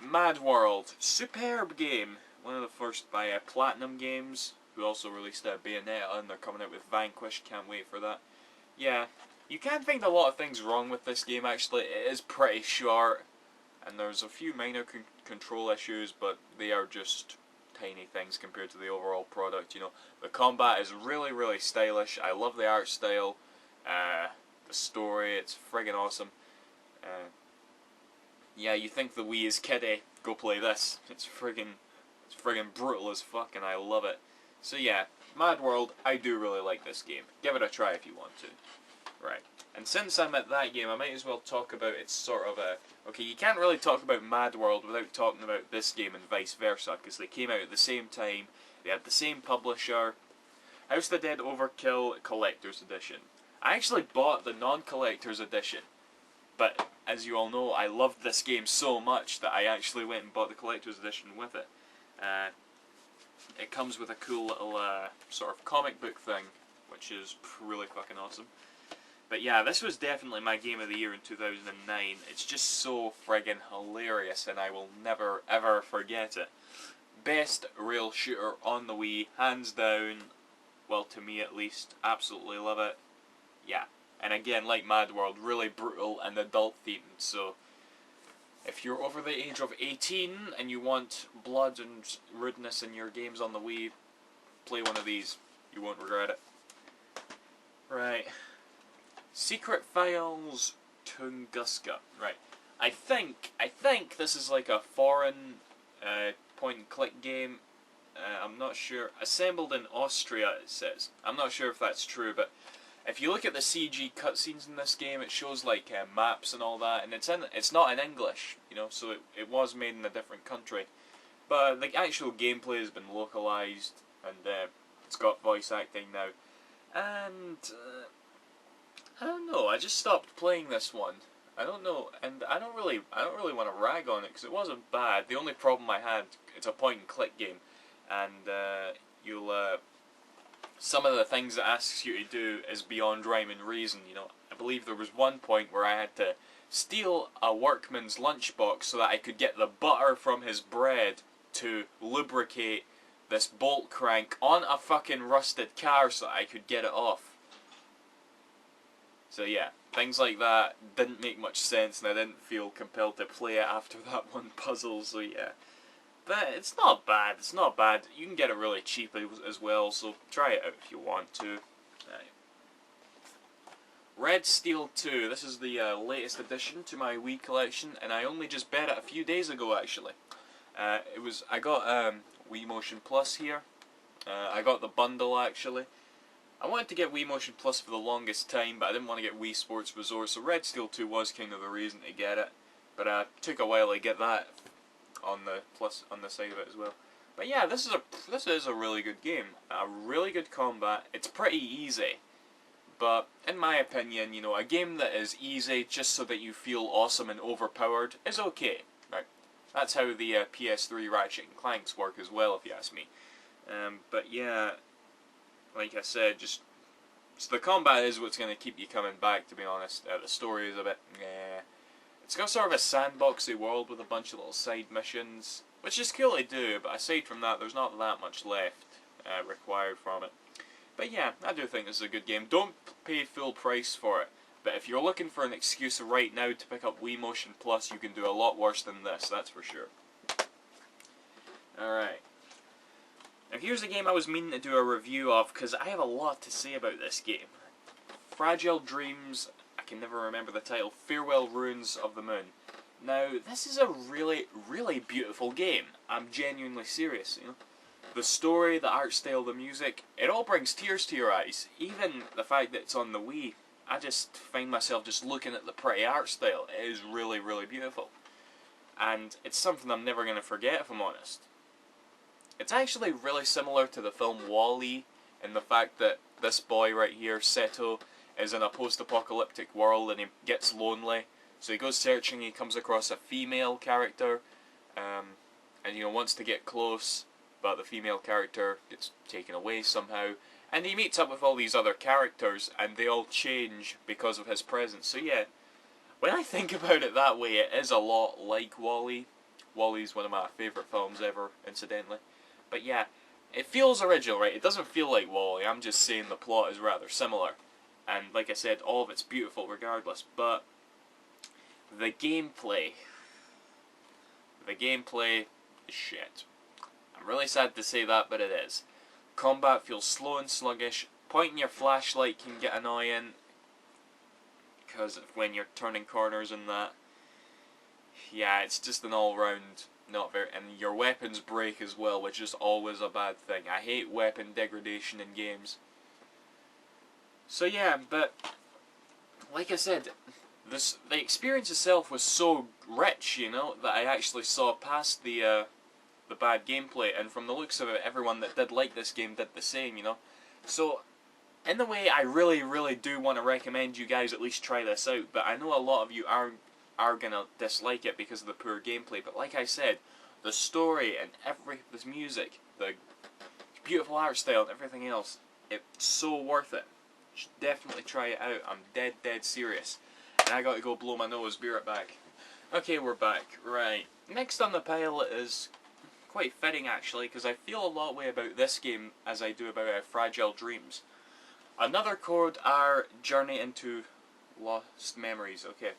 Right, Mad World. Superb game. One of the first by Platinum Games, who also released Bayonetta, and they're coming out with Vanquish. Can't wait for that. Yeah, you can find a lot of things wrong with this game actually. It is pretty short, and there's a few minor control issues, but they are just tiny things compared to the overall product, you know. The combat is really, really stylish. I love the art style. The story, it's friggin' awesome. Yeah, you think the Wii is kiddie, go play this. It's friggin' brutal as fuck, and I love it. So yeah, Mad World, I do really like this game. Give it a try if you want to. Right, and since I'm at that game, I might as well talk about its sort of a... Okay, you can't really talk about Mad World without talking about this game and vice versa, because they came out at the same time, they had the same publisher. House of the Dead Overkill Collector's Edition. I actually bought the non-collector's edition, but as you all know, I loved this game so much that I actually went and bought the collector's edition with it. It comes with a cool little sort of comic book thing, which is really fucking awesome. But yeah, this was definitely my game of the year in 2009. It's just so friggin' hilarious, and I will never ever forget it. Best rail shooter on the Wii, hands down. Well, to me at least. Absolutely love it. Yeah. And again, like Mad World, really brutal and adult themed, so if you're over the age of 18 and you want blood and rudeness in your games on the Wii, play one of these. You won't regret it. Right. Secret Files Tunguska. Right. I think this is like a foreign point-and-click game. I'm not sure. Assembled in Austria, it says. I'm not sure if that's true, but if you look at the CG cutscenes in this game, it shows like maps and all that, and it's not in English, you know, so it was made in a different country. But the actual gameplay has been localized, and it's got voice acting now. And I don't know. I just stopped playing this one. I don't know, and I don't really want to rag on it because it wasn't bad. The only problem I had, it's a point-and-click game, and some of the things it asks you to do is beyond rhyme and reason, you know. I believe there was one point where I had to steal a workman's lunchbox so that I could get the butter from his bread to lubricate this bolt crank on a fucking rusted car so that I could get it off. So yeah, things like that didn't make much sense, and I didn't feel compelled to play it after that one puzzle, so yeah. But it's not bad, it's not bad. You can get it really cheap as well, so try it out if you want to. Right. Red Steel 2, this is the latest addition to my Wii collection, and I only just bought it a few days ago actually. I got Wii Motion Plus here. I got the bundle actually. I wanted to get Wii Motion Plus for the longest time, but I didn't want to get Wii Sports Resort, so Red Steel 2 was kind of the reason to get it. But it took a while to get that on the side of it as well. But yeah, this is a really good game. A really good combat. It's pretty easy, but in my opinion, you know, a game that is easy just so that you feel awesome and overpowered is okay. Right? That's how the PS3 Ratchet and Clanks work as well, if you ask me. But yeah, like I said, just so the combat is what's going to keep you coming back. To be honest, the story is a bit It's got sort of a sandboxy world with a bunch of little side missions, which is cool to do, but aside from that, there's not that much left required from it. But yeah, I do think this is a good game. Don't pay full price for it, but if you're looking for an excuse right now to pick up Wii Motion Plus, you can do a lot worse than this, that's for sure. Alright. Now here's a game I was meaning to do a review of, because I have a lot to say about this game. Fragile Dreams... I can never remember the title, Farewell Ruins of the Moon. Now, this is a really, really beautiful game. I'm genuinely serious, you know. The story, the art style, the music, it all brings tears to your eyes. Even the fact that it's on the Wii, I just find myself just looking at the pretty art style. It is really, really beautiful. And it's something I'm never going to forget, if I'm honest. It's actually really similar to the film WALL-E, in the fact that this boy right here, Seto, is in a post-apocalyptic world and he gets lonely, so he goes searching, he comes across a female character, and you know, wants to get close, but the female character gets taken away somehow, and he meets up with all these other characters, and they all change because of his presence. So yeah, when I think about it that way, it is a lot like WALL-E, WALL-E's one of my favourite films ever, incidentally. But yeah, it feels original, right? It doesn't feel like WALL-E, I'm just saying the plot is rather similar. And like I said, all of it's beautiful regardless, but the gameplay is shit. I'm really sad to say that, but it is. Combat feels slow and sluggish. Pointing your flashlight can get annoying, because when you're turning corners and that. Yeah, it's just an all-round not very... And your weapons break as well, which is always a bad thing. I hate weapon degradation in games. So yeah, but like I said, the experience itself was so rich, you know, that I actually saw past the bad gameplay, and from the looks of it, everyone that did like this game did the same, you know. So, in a way, I really, really do want to recommend you guys at least try this out, but I know a lot of you are gonna dislike it because of the poor gameplay, but like I said, the story and this music, the beautiful art style and everything else, it's so worth it. You should definitely try it out. I'm dead serious. And I gotta go blow my nose, be right back. Okay, we're back. Right. Next on the pile is quite fitting actually, because I feel a lot way about this game as I do about Fragile Dreams. Another chord are Journey into Lost Memories. Okay.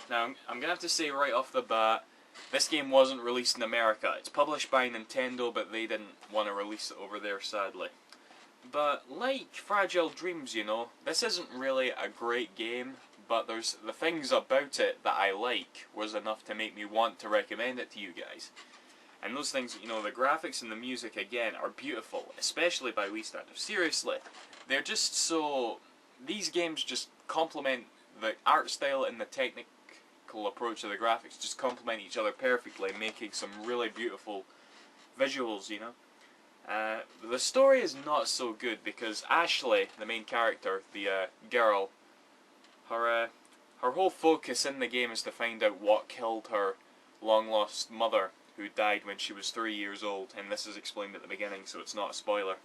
Now, I'm going to have to say right off the bat, this game wasn't released in America. It's published by Nintendo, but they didn't want to release it over there, sadly. But like Fragile Dreams, you know, this isn't really a great game, but there's the things about it that I like was enough to make me want to recommend it to you guys. And those things, you know, the graphics and the music, again, are beautiful, especially by Wii standards. Seriously, they're just so... These games just complement the art style and the technical approach to the graphics, just complement each other perfectly, making some really beautiful visuals, you know. The story is not so good because Ashley, the main character, the girl, her whole focus in the game is to find out what killed her long-lost mother, who died when she was 3 years old, and this is explained at the beginning, so it's not a spoiler.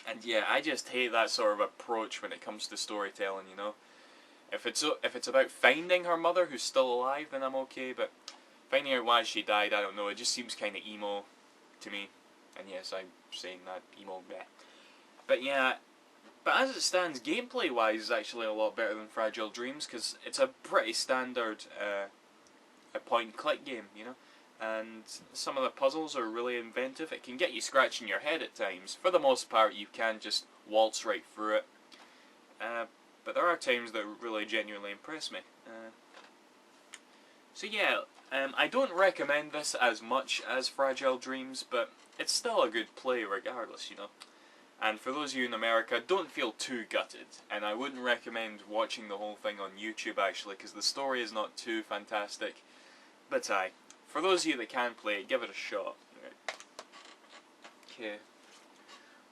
And yeah, I just hate that sort of approach when it comes to storytelling, you know. If it's about finding her mother, who's still alive, then I'm okay, but finding out why she died, I don't know, it just seems kind of emo to me. And yes, I'm saying that, emo, bleh. But yeah, but as it stands, gameplay-wise is actually a lot better than Fragile Dreams, because it's a pretty standard a point-and-click game, you know. And some of the puzzles are really inventive. It can get you scratching your head at times. For the most part, you can just waltz right through it. But there are times that really genuinely impress me. So yeah, I don't recommend this as much as Fragile Dreams, but it's still a good play regardless, you know. And for those of you in America, don't feel too gutted. And I wouldn't recommend watching the whole thing on YouTube actually, because the story is not too fantastic. But for those of you that can play it, give it a shot. Right. Okay,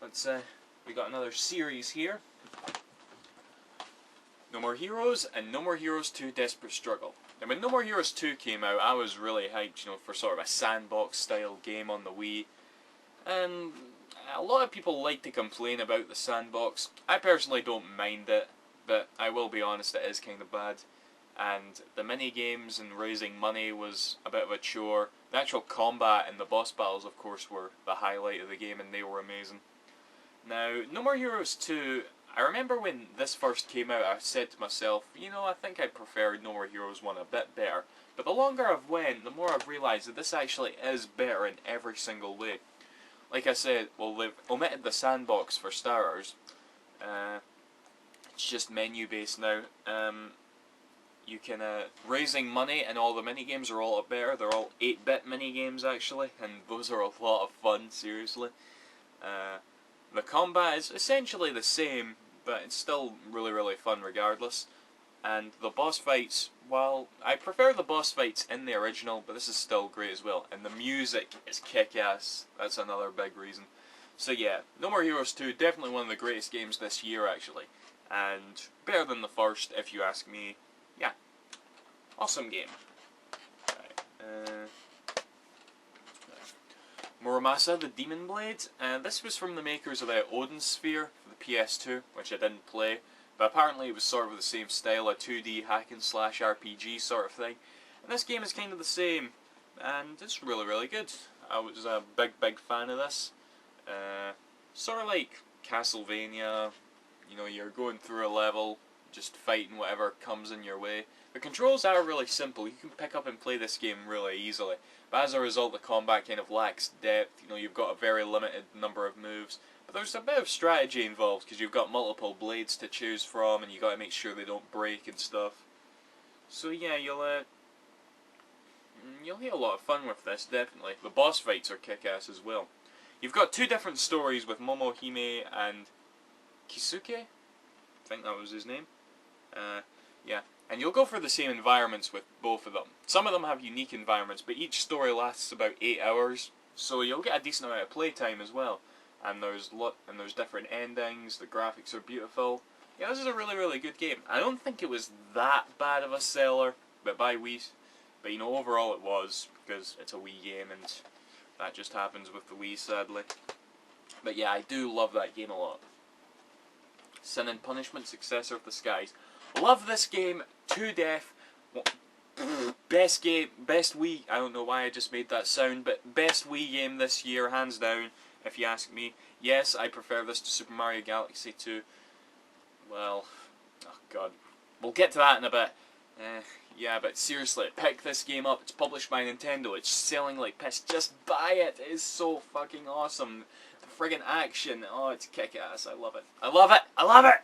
let's we got another series here. No More Heroes and No More Heroes 2 Desperate Struggle. And when No More Heroes 2 came out, I was really hyped, you know, for sort of a sandbox style game on the Wii. And a lot of people like to complain about the sandbox. I personally don't mind it, but I will be honest, it is kind of bad. And the mini games and raising money was a bit of a chore. The actual combat and the boss battles, of course, were the highlight of the game, and they were amazing. Now, No More Heroes 2, I remember when this first came out, I said to myself, you know, I think I preferred No More Heroes 1 a bit better. But the longer I've went, the more I've realised that this actually is better in every single way. Like I said, well, they've omitted the sandbox for starters. It's just menu based now. You can, raising money and all the minigames are all better. They're all 8-bit minigames actually, and those are a lot of fun, seriously. The combat is essentially the same, but it's still really fun regardless. And the boss fights, well, I prefer the boss fights in the original, but this is still great as well. And the music is kick-ass, that's another big reason. So yeah, No More Heroes 2, definitely one of the greatest games this year actually. And better than the first, if you ask me. Yeah, awesome game. Right. Muramasa, the Demon Blade. This was from the makers of Odin Sphere for the PS2, which I didn't play. But apparently it was sort of the same style, a 2D hack and slash RPG sort of thing. And this game is kind of the same, and it's really, really good. I was a big fan of this. Sort of like Castlevania, you know, you're going through a level, just fighting whatever comes in your way. The controls are really simple, you can pick up and play this game really easily, but as a result the combat kind of lacks depth. You know, you've got a very limited number of moves, but there's a bit of strategy involved because you've got multiple blades to choose from and you got to make sure they don't break and stuff. So yeah, you'll have a lot of fun with this, definitely. The boss fights are kick-ass as well. You've got two different stories with Momohime and Kisuke? I think that was his name. Yeah. And you'll go for the same environments with both of them. Some of them have unique environments, but each story lasts about 8 hours, so you'll get a decent amount of playtime as well. And there's different endings, the graphics are beautiful. Yeah, this is a really, really good game. I don't think it was that bad of a seller, but by Wii. But you know, overall it was, because it's a Wii game, and that just happens with the Wii, sadly. But yeah, I do love that game a lot. Sin and Punishment, Successor of the Skies. Love this game to death. Best game, best Wii, I don't know why I just made that sound, but best Wii game this year, hands down, if you ask me. Yes, I prefer this to Super Mario Galaxy 2. Well, oh god. We'll get to that in a bit. Yeah, but seriously, pick this game up. It's published by Nintendo. It's selling like piss. Just buy it. It is so fucking awesome. The friggin' action. Oh, it's kick-ass. I love it. I love it. I love it!